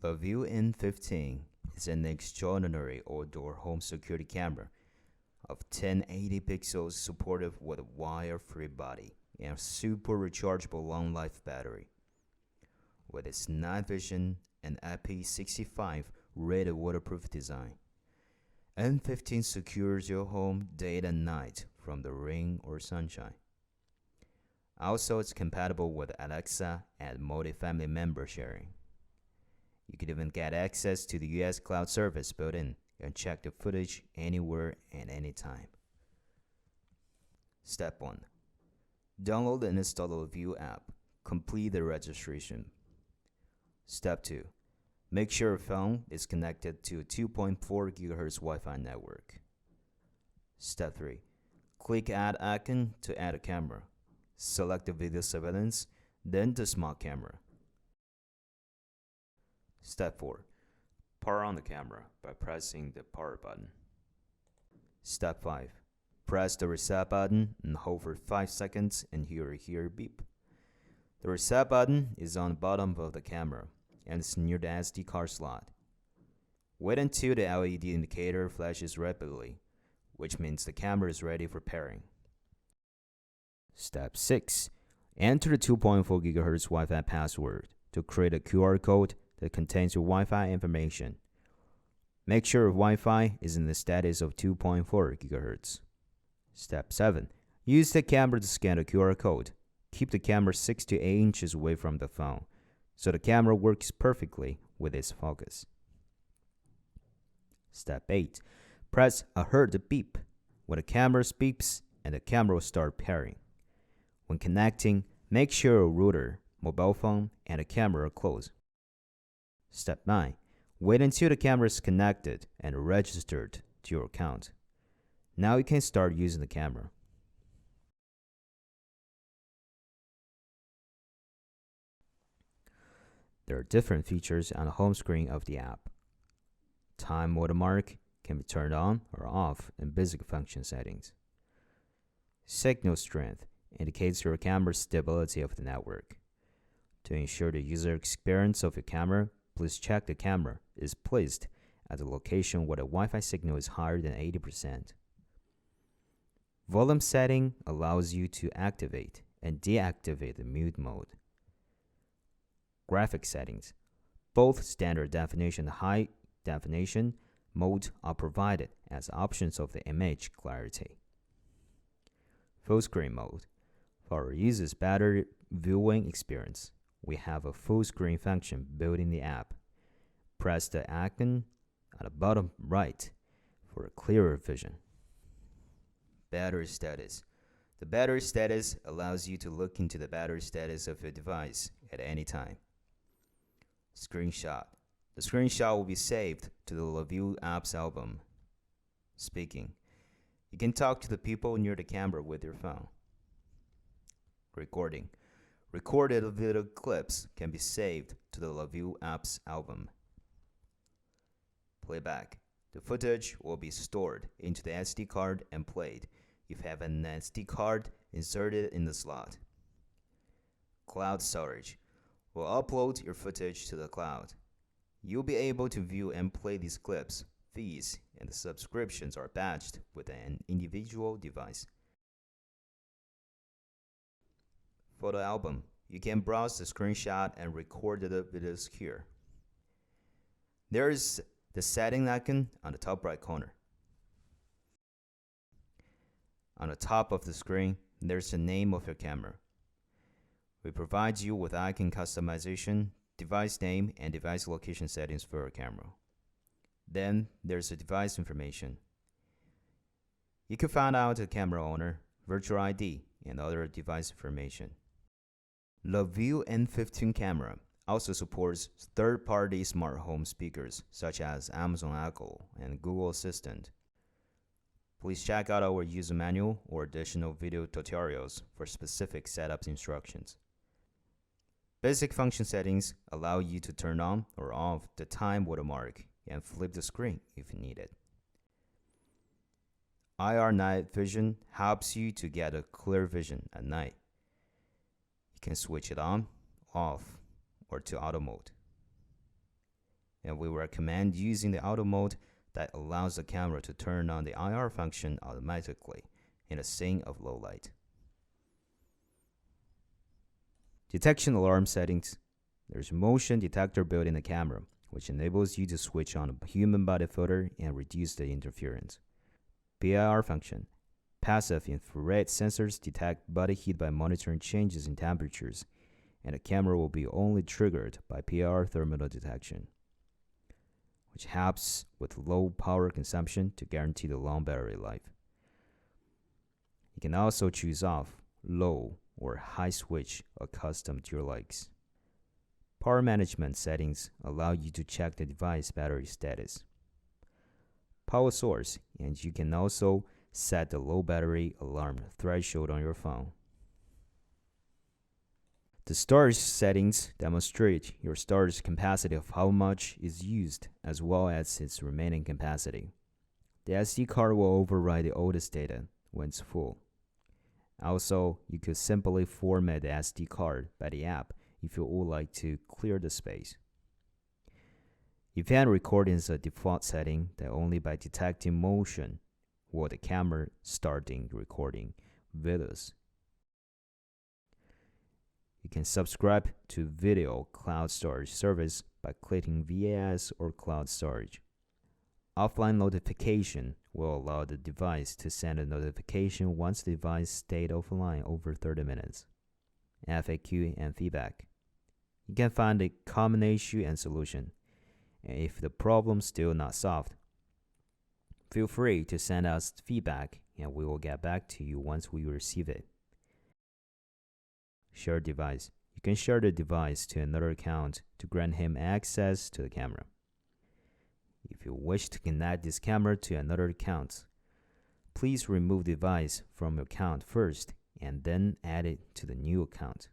LaView N15 is an extraordinary outdoor home security camera of 1080 pixels supported with a wire-free body and a super rechargeable long-life battery. With its night vision and IP65 rated waterproof design, N15 secures your home day and night from the rain or sunshine. Also, it's compatible with Alexa and multi-family member sharing. You can even get access to the US cloud service built in and check the footage anywhere and anytime. Step 1. Download and install the LaView app. Complete the registration. Step 2. Make sure your phone is connected to a 2.4 GHz Wi-Fi network. Step 3. Click Add icon to add a camera. Select the video surveillance, then the smart camera. Step 4. Power on the camera by pressing the power button. Step 5. Press the reset button and hold for 5 seconds and hear a beep. The reset button is on the bottom of the camera and it's near the SD card slot. Wait until the LED indicator flashes rapidly, which means the camera is ready for pairing. Step 6. Enter the 2.4 GHz Wi-Fi password to create a QR code that contains your Wi-Fi information. Make sure your Wi-Fi is in the status of 2.4 GHz. Step 7. Use the camera to scan the QR code. Keep the camera 6 to 8 inches away from the phone, so the camera works perfectly with its focus. Step 8. Press heard the beep when the camera beeps and the camera will start pairing. When connecting, make sure your router, mobile phone, and the camera are closed. Step 9. Wait until the camera is connected and registered to your account. Now you can start using the camera. There are different features on the home screen of the app. Time watermark can be turned on or off in basic function settings. Signal strength indicates your camera's stability of the network. To ensure the user experience of your camera, please check the camera is placed at a location where the Wi-Fi signal is higher than 80%. Volume setting allows you to activate and deactivate the mute mode. Graphic settings. Both standard definition and high definition modes are provided as options of the image clarity. Full screen mode. For our users' better viewing experience, we have a full screen function built in the app. Press the icon at the bottom right for a clearer vision. Battery status. The battery status allows you to look into the battery status of your device at any time. Screenshot. The screenshot will be saved to the LaView app's album. Speaking. You can talk to the people near the camera with your phone. Recording. Recorded video clips can be saved to the LaView app's album. Playback. The footage will be stored into the SD card and played if you have an SD card inserted in the slot. Cloud storage. We'll upload your footage to the cloud. You'll be able to view and play these clips. Fees and the subscriptions are badged with an individual device. Photo album. You can browse the screenshot and record the videos here. There is the setting icon on the top right corner. On the top of the screen, there's the name of your camera. We provide you with icon customization, device name, and device location settings for your camera. Then there's the device information. You can find out the camera owner, virtual ID, and other device information. LaView N15 camera also supports third-party smart home speakers such as Amazon Echo and Google Assistant. Please check out our user manual or additional video tutorials for specific setup instructions. Basic function settings allow you to turn on or off the time watermark and flip the screen if needed. IR night vision helps you to get a clear vision at night. You can switch it on, off, or to auto mode. and we recommend using the auto mode that allows the camera to turn on the IR function automatically in a scene of low light. Detection alarm settings. There's a motion detector built in the camera, which enables you to switch on a human body filter and reduce the interference. PIR function. Passive infrared sensors detect body heat by monitoring changes in temperatures, and the camera will be only triggered by PIR thermal detection, which helps with low power consumption to guarantee the long battery life. You can also choose off, low, or high switch accustomed to your likes. Power management settings allow you to check the device battery status. Power source, and you can also set the low battery alarm threshold on your phone. The storage settings demonstrate your storage capacity of how much is used as well as its remaining capacity. The SD card will override the oldest data when it's full. Also, you could simply format the SD card by the app if you would like to clear the space. Event recording is a default setting that only by detecting motion will the camera starting recording videos. You can subscribe to video cloud storage service by clicking VAS or cloud storage. Offline notification will allow the device to send a notification once the device stayed offline over 30 minutes. FAQ and feedback. You can find a common issue and solution. And if the problem is still not solved, feel free to send us feedback and we will get back to you once we receive it. Share device. You can share the device to another account to grant him access to the camera. If you wish to connect this camera to another account, please remove the device from your account first and then add it to the new account.